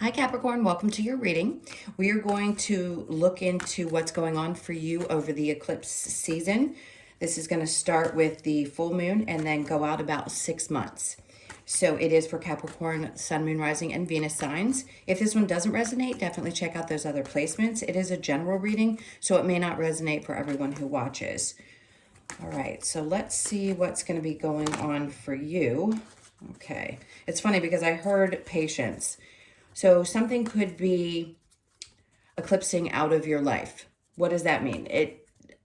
Hi Capricorn, welcome to your reading. We are going to look into what's going on for you over the eclipse season. This is going to start with the full moon and then go out about 6 months. So it is for Capricorn, Sun, Moon, Rising, and Venus signs. If this one doesn't resonate, definitely check out those other placements. It is a general reading, so it may not resonate for everyone who watches. All right, so let's see what's going to be going on for you. Okay, it's funny because I heard patience. So something could be eclipsing out of your life. What does that mean?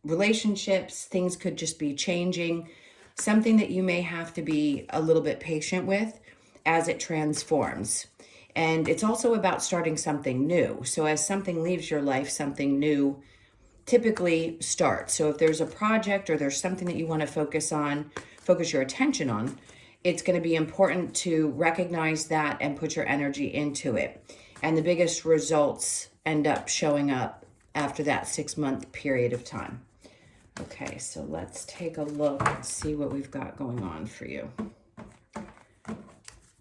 Relationships, things could just be changing. Something that you may have to be a little bit patient with as it transforms. And it's also about starting something new. So as something leaves your life, something new typically starts. So if there's a project or there's something that you want to focus your attention on, it's going to be important to recognize that and put your energy into it. And the biggest results end up showing up after that 6-month period of time. Okay, so let's take a look and see what we've got going on for you.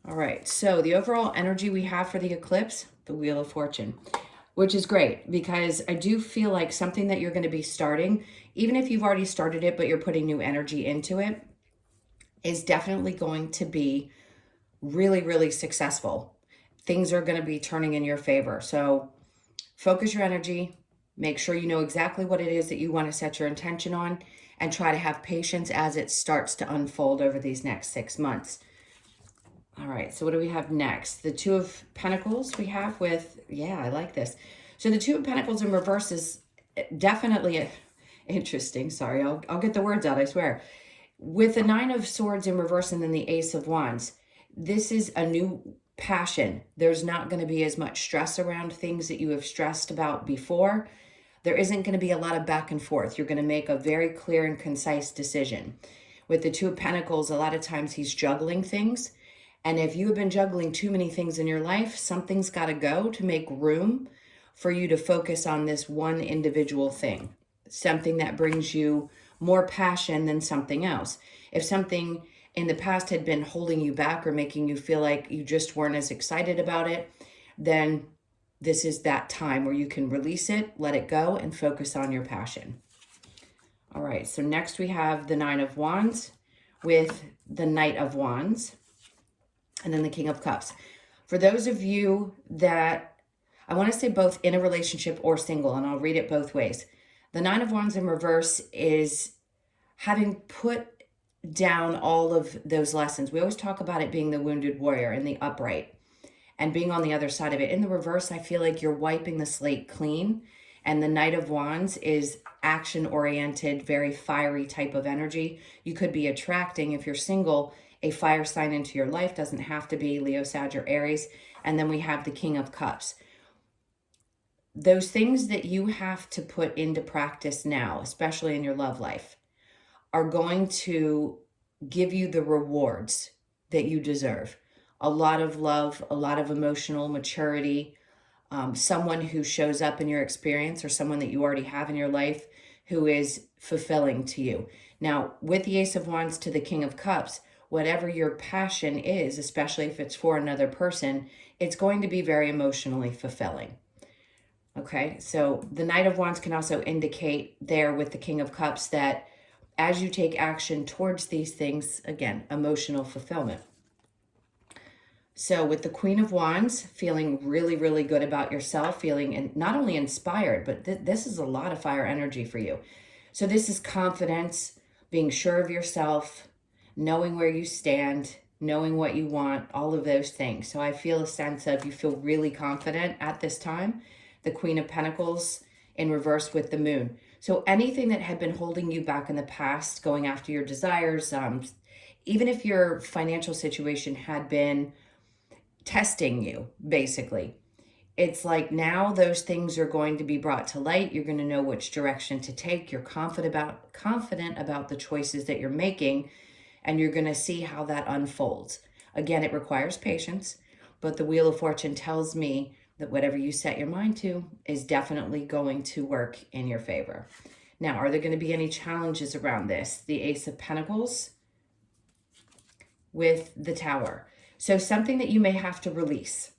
All right, so the overall energy we have for the eclipse, the Wheel of Fortune, which is great because I do feel like something that you're going to be starting, even if you've already started it, but you're putting new energy into it, is definitely going to be really, really successful. Things are going to be turning in your favor. So focus your energy, make sure you know exactly what it is that you want to set your intention on, and try to have patience as it starts to unfold over these next 6 months. All right, so what do we have next? The Two of Pentacles we have with, yeah, I like this. So the Two of Pentacles in reverse is definitely interesting. Sorry, I'll get the words out, I swear. With the Nine of Swords in reverse and then the Ace of Wands, this is a new passion. There's not going to be as much stress around things that you have stressed about before. There isn't going to be a lot of back and forth. You're going to make a very clear and concise decision. With the Two of Pentacles, a lot of times he's juggling things. And if you have been juggling too many things in your life, something's got to go to make room for you to focus on this one individual thing. Something that brings you more passion than something else. If something in the past had been holding you back or making you feel like you just weren't as excited about it, then this is that time where you can release it, let it go, and focus on your passion. All right, so next we have the Nine of Wands with the Knight of Wands, and then the King of Cups. For those of you that, I want to say both in a relationship or single, and I'll read it both ways. The Nine of Wands in reverse is having put down all of those lessons. We always talk about it being the wounded warrior in the upright and being on the other side of it. In the reverse, I feel like you're wiping the slate clean. And the Knight of Wands is action-oriented, very fiery type of energy. You could be attracting, if you're single, a fire sign into your life. Doesn't have to be Leo, Sag, or Aries. And then we have the King of Cups. Those things that you have to put into practice now, especially in your love life, are going to give you the rewards that you deserve. A lot of love, a lot of emotional maturity, someone who shows up in your experience or someone that you already have in your life who is fulfilling to you. Now, with the Ace of Wands to the King of Cups, whatever your passion is, especially if it's for another person, it's going to be very emotionally fulfilling. Okay, so the Knight of Wands can also indicate there with the King of Cups that as you take action towards these things, again, emotional fulfillment. So with the Queen of Wands, feeling really, really good about yourself, feeling not only inspired, but this is a lot of fire energy for you. So this is confidence, being sure of yourself, knowing where you stand, knowing what you want, all of those things. So I feel a sense of you feel really confident at this time. The Queen of Pentacles in reverse with the Moon. So anything that had been holding you back in the past, going after your desires, even if your financial situation had been testing you, basically, it's like now those things are going to be brought to light. You're going to know which direction to take. You're confident about the choices that you're making, and you're going to see how that unfolds. Again, it requires patience, but the Wheel of Fortune tells me that whatever you set your mind to is definitely going to work in your favor. Now, are there going to be any challenges around this? The Ace of Pentacles with the Tower. So something that you may have to release.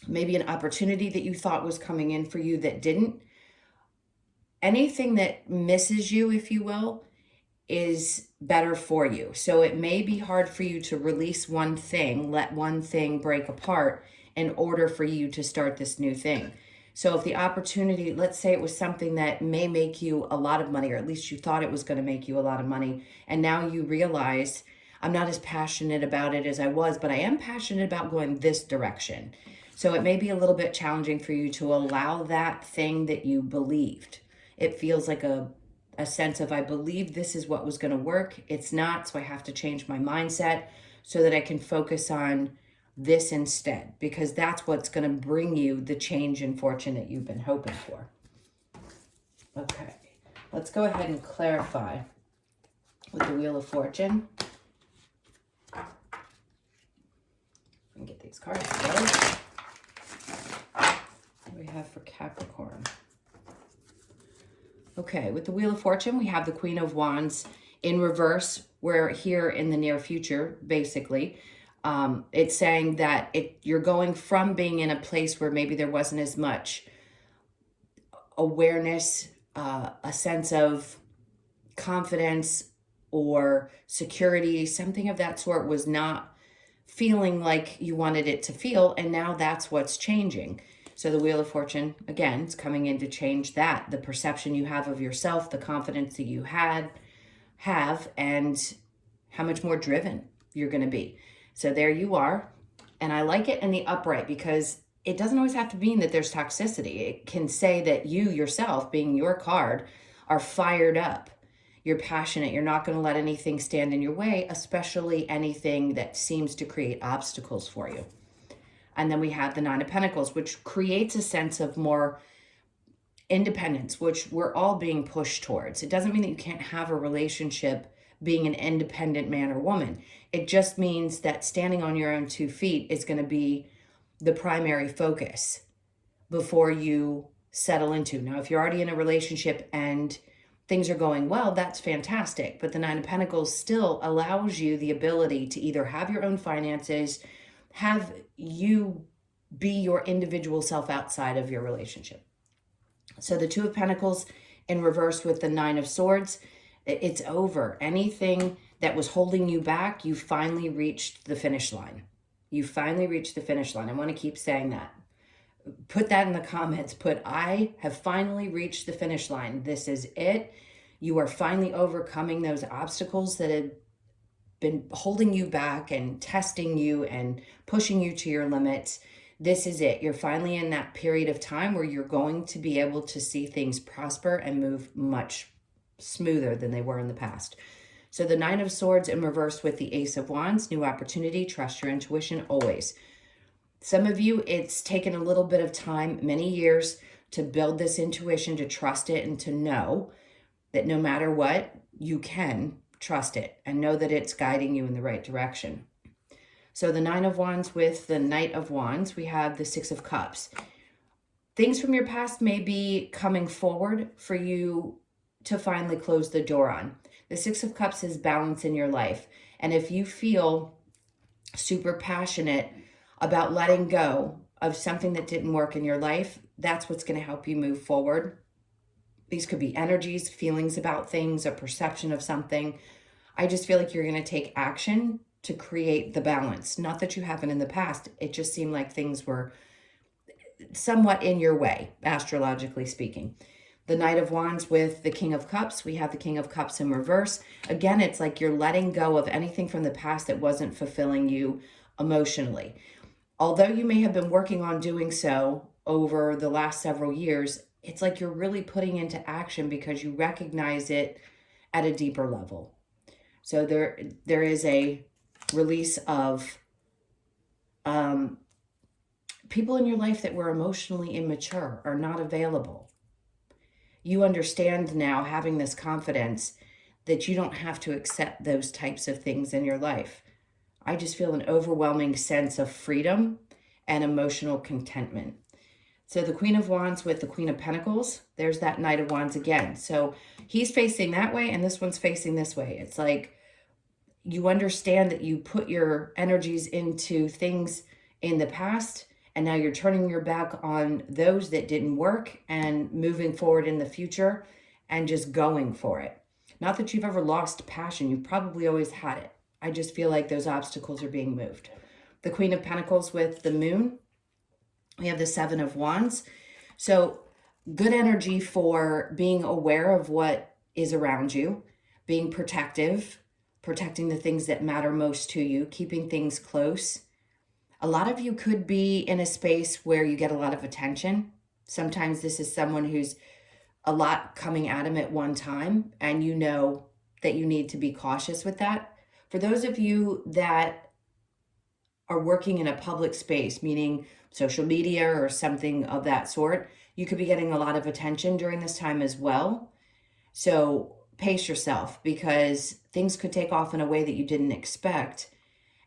maybe an opportunity that you thought was coming in for you that didn't. Anything that misses you, if you will, is better for you. So it may be hard for you to release one thing, let one thing break apart in order for you to start this new thing. So if the opportunity, let's say it was something that may make you a lot of money, or at least you thought it was going to make you a lot of money, and now you realize, I'm not as passionate about it as I was, but I am passionate about going this direction. So it may be a little bit challenging for you to allow that thing that you believed. It feels like a sense of, I believe this is what was going to work. It's not, so I have to change my mindset so that I can focus on this instead, because that's what's going to bring you the change in fortune that you've been hoping for. Okay, let's go ahead and clarify with the Wheel of Fortune. And get these cards together. What do we have for Capricorn? Okay, with the Wheel of Fortune, we have the Queen of Wands in reverse. We're here in the near future, basically. It's saying that you're going from being in a place where maybe there wasn't as much awareness, a sense of confidence or security, something of that sort was not feeling like you wanted it to feel, and now that's what's changing. So the Wheel of Fortune, again, is coming in to change that, the perception you have of yourself, the confidence that you have, and how much more driven you're going to be. So there you are. And I like it in the upright because it doesn't always have to mean that there's toxicity. It can say that you yourself, being your card, are fired up. You're passionate. You're not going to let anything stand in your way, especially anything that seems to create obstacles for you. And then we have the Nine of Pentacles, which creates a sense of more independence, which we're all being pushed towards. It doesn't mean that you can't have a relationship being an independent man or woman. It just means that standing on your own 2 feet is going to be the primary focus before you settle into. Now, if you're already in a relationship and things are going well, that's fantastic. But the Nine of Pentacles still allows you the ability to either have your own finances, have you be your individual self outside of your relationship. So the Two of Pentacles in reverse with the Nine of Swords, it's over. Anything that was holding you back, you finally reached the finish line. You finally reached the finish line. I want to keep saying that. Put that in the comments. Put, I have finally reached the finish line. This is it. You are finally overcoming those obstacles that had been holding you back and testing you and pushing you to your limits. This is it. You're finally in that period of time where you're going to be able to see things prosper and move much smoother than they were in the past. So the Nine of Swords in reverse with the Ace of Wands, new opportunity, trust your intuition always. Some of you, it's taken a little bit of time, many years, to build this intuition, to trust it, and to know that no matter what, you can trust it and know that it's guiding you in the right direction. So the Nine of Wands with the Knight of Wands, we have the Six of Cups. Things from your past may be coming forward for you to finally close the door on. The Six of Cups is balance in your life. And if you feel super passionate about letting go of something that didn't work in your life, that's what's going to help you move forward. These could be energies, feelings about things, a perception of something. I just feel like you're going to take action to create the balance. Not that you haven't in the past. It just seemed like things were somewhat in your way, astrologically speaking. The Knight of Wands with the King of Cups. We have the King of Cups in reverse. Again, it's like you're letting go of anything from the past that wasn't fulfilling you emotionally. Although you may have been working on doing so over the last several years, it's like you're really putting into action because you recognize it at a deeper level. So there is a release of people in your life that were emotionally immature or not available. You understand now, having this confidence, that you don't have to accept those types of things in your life. I just feel an overwhelming sense of freedom and emotional contentment. So the Queen of Wands with the Queen of Pentacles, there's that Knight of Wands again. So he's facing that way and this one's facing this way. It's like you understand that you put your energies into things in the past And now you're turning your back on those that didn't work and moving forward in the future and just going for it. Not that you've ever lost passion. You've probably always had it. I just feel like those obstacles are being moved. The Queen of Pentacles with the Moon. We have the Seven of Wands. So good energy for being aware of what is around you, being protective, protecting the things that matter most to you, keeping things close. A lot of you could be in a space where you get a lot of attention. Sometimes this is someone who's a lot coming at him at one time, and you know that you need to be cautious with that. For those of you that are working in a public space, meaning social media or something of that sort, you could be getting a lot of attention during this time as well. So pace yourself, because things could take off in a way that you didn't expect,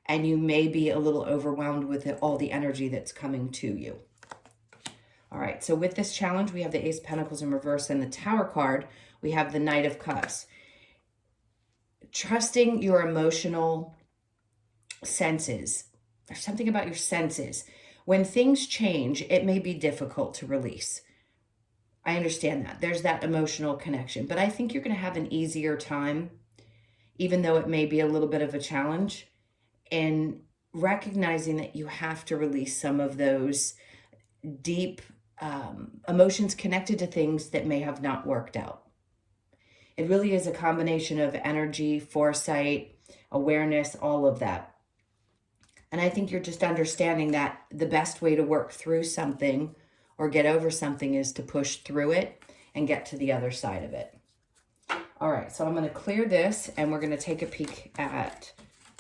and you may be a little overwhelmed with all the energy that's coming to you. All right, so with this challenge, we have the Ace of Pentacles in reverse, and the Tower card, we have the Knight of Cups. Trusting your emotional senses. There's something about your senses. When things change, it may be difficult to release. I understand that. There's that emotional connection, but I think you're going to have an easier time, even though it may be a little bit of a challenge, in recognizing that you have to release some of those deep emotions connected to things that may have not worked out. It really is a combination of energy, foresight, awareness, all of that. And I think you're just understanding that the best way to work through something or get over something is to push through it and get to the other side of it. All right, so I'm going to clear this, and we're going to take a peek at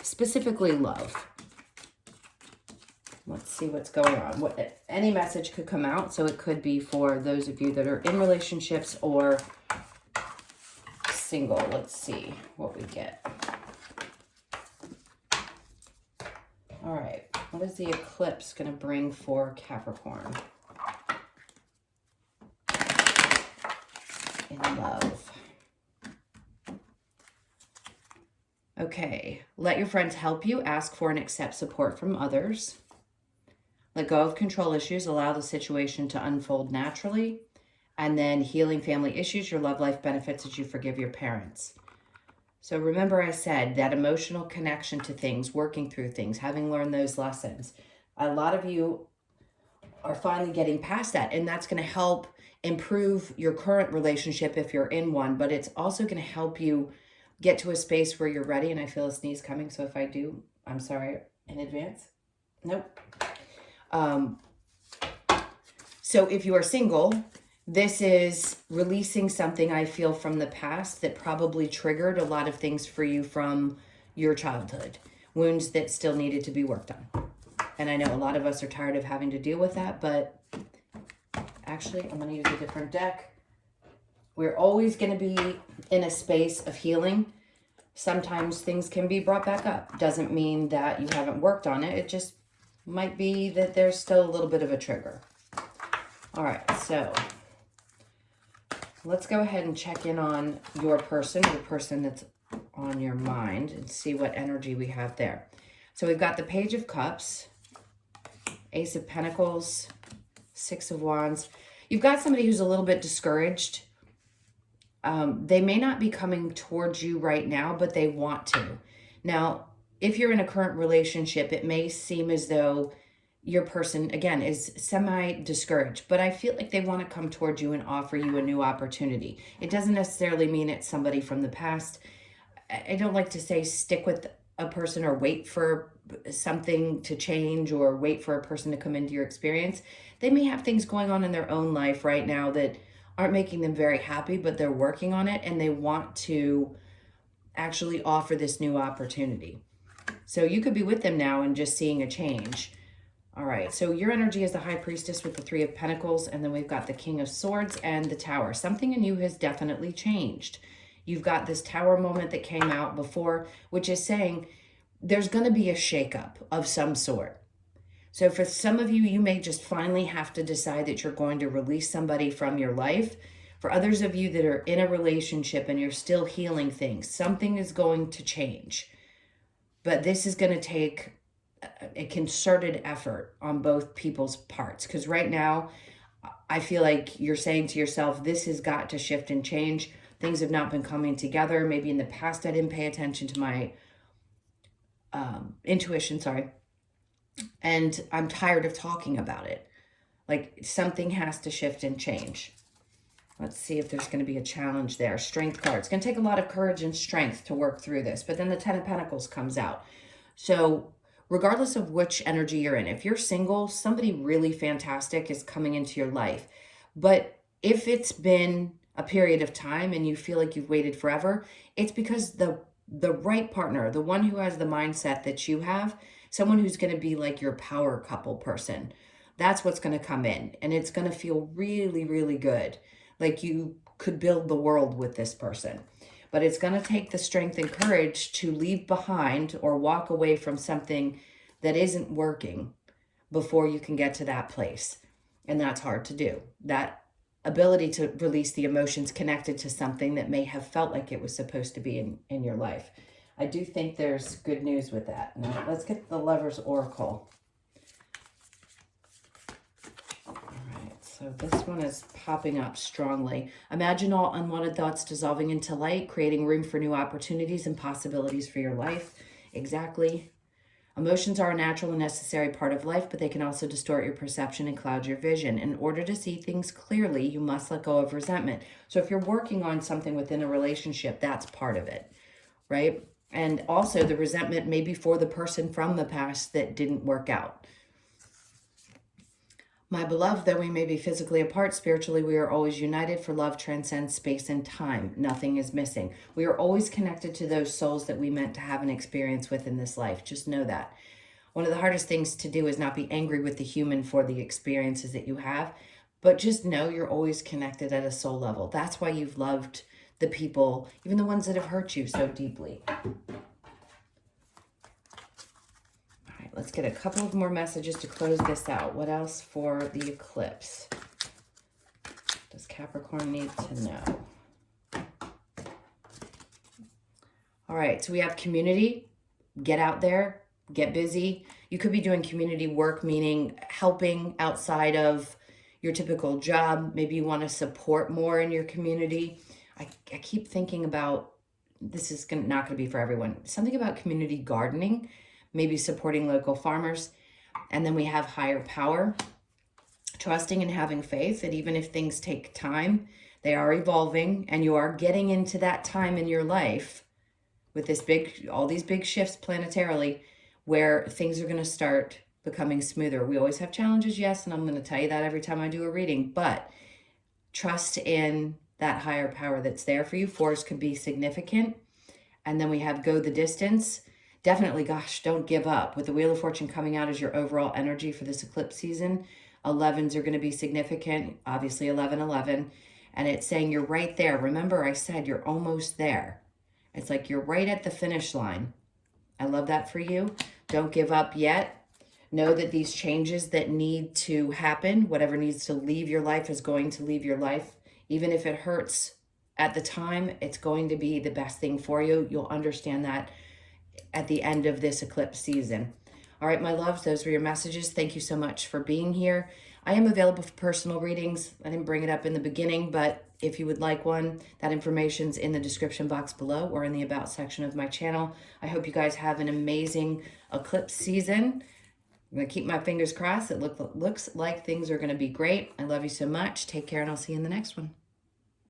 specifically love. Let's see what's going on. Any message could come out, so it could be for those of you that are in relationships or single. Let's see what we get. All right, what is the eclipse going to bring for Capricorn in love? Okay, let your friends help you. Ask for and accept support from others. Let go of control issues. Allow the situation to unfold naturally. And then healing family issues. Your love life benefits as you forgive your parents. So remember, I said that emotional connection to things, working through things, having learned those lessons. A lot of you are finally getting past that, and that's going to help improve your current relationship if you're in one, but it's also going to help you get to a space where you're ready. And I feel a sneeze coming, so if I do, I'm sorry in advance. Nope. So if you are single, this is releasing something, I feel, from the past that probably triggered a lot of things for you from your childhood, wounds that still needed to be worked on. And I know a lot of us are tired of having to deal with that, but actually, I'm going to use a different deck. We're always going to be in a space of healing. Sometimes things can be brought back up. Doesn't mean that you haven't worked on it. It just might be that there's still a little bit of a trigger. All right, so let's go ahead and check in on your person, the person that's on your mind, and see what energy we have there. So we've got the Page of Cups, Ace of Pentacles, Six of Wands. You've got somebody who's a little bit discouraged. They may not be coming towards you right now, but they want to. Now, if you're in a current relationship, it may seem as though your person, again, is semi-discouraged, but I feel like they want to come towards you and offer you a new opportunity. It doesn't necessarily mean it's somebody from the past. I don't like to say stick with a person or wait for something to change or wait for a person to come into your experience. They may have things going on in their own life right now that aren't making them very happy, but they're working on it, and they want to actually offer this new opportunity. So you could be with them now and just seeing a change. All right, so your energy is the High Priestess with the Three of Pentacles, and then we've got the King of Swords and the Tower. Something in you has definitely changed. You've got this Tower moment that came out before, which is saying there's going to be a shakeup of some sort. So for some of you, you may just finally have to decide that you're going to release somebody from your life. For others of you that are in a relationship and you're still healing things, something is going to change. But this is going to take a concerted effort on both people's parts. Because right now, I feel like you're saying to yourself, this has got to shift and change. Things have not been coming together. Maybe in the past, I didn't pay attention to my intuition, sorry. And I'm tired of talking about it. Like something has to shift and change. Let's see if there's going to be a challenge there. Strength card. It's going to take a lot of courage and strength to work through this. But then the Ten of Pentacles comes out. So regardless of which energy you're in, if you're single, somebody really fantastic is coming into your life. But if it's been a period of time and you feel like you've waited forever, it's because the right partner, the one who has the mindset that you have, someone who's going to be like your power couple person, that's what's going to come in. And it's going to feel really, really good. Like you could build the world with this person. But it's going to take the strength and courage to leave behind or walk away from something that isn't working before you can get to that place. And that's hard to do. That ability to release the emotions connected to something that may have felt like it was supposed to be in your life. I do think there's good news with that. Now, let's get the Lover's Oracle. So this one is popping up strongly. Imagine all unwanted thoughts dissolving into light, creating room for new opportunities and possibilities for your life. Exactly. Emotions are a natural and necessary part of life, but they can also distort your perception and cloud your vision. In order to see things clearly, you must let go of resentment. So if you're working on something within a relationship, that's part of it, right? And also the resentment may be for the person from the past that didn't work out. My beloved, though we may be physically apart, spiritually we are always united, for love transcends space and time. Nothing is missing. We are always connected to those souls that we meant to have an experience with in this life. Just know that. One of the hardest things to do is not be angry with the human for the experiences that you have, but just know you're always connected at a soul level. That's why you've loved the people, even the ones that have hurt you so deeply. Let's get a couple of more messages to close this out. What else for the eclipse does Capricorn need to know? All right, so we have community. Get out there, get busy. You could be doing community work, meaning helping outside of your typical job. Maybe you want to support more in your community. I keep thinking about, this is not going to be for everyone, something about community gardening, maybe supporting local farmers. And then we have higher power, trusting and having faith that even if things take time, they are evolving, and you are getting into that time in your life with this all these big shifts planetarily where things are going to start becoming smoother. We always have challenges, yes, and I'm going to tell you that every time I do a reading, but trust in that higher power that's there for you. 4s could be significant. And then we have go the distance. Definitely, gosh, don't give up. With the Wheel of Fortune coming out as your overall energy for this eclipse season, 11s are going to be significant, obviously 11-11, and it's saying you're right there. Remember, I said you're almost there. It's like you're right at the finish line. I love that for you. Don't give up yet. Know that these changes that need to happen, whatever needs to leave your life is going to leave your life. Even if it hurts at the time, it's going to be the best thing for you. You'll understand that at the end of this eclipse season. All right, my loves, those were your messages. Thank you so much for being here. I am available for personal readings. I didn't bring it up in the beginning, but if you would like one, that information's in the description box below or in the about section of my channel. I hope you guys have an amazing eclipse season. I'm going to keep my fingers crossed. It looks like things are going to be great. I love you so much. Take care, and I'll see you in the next one.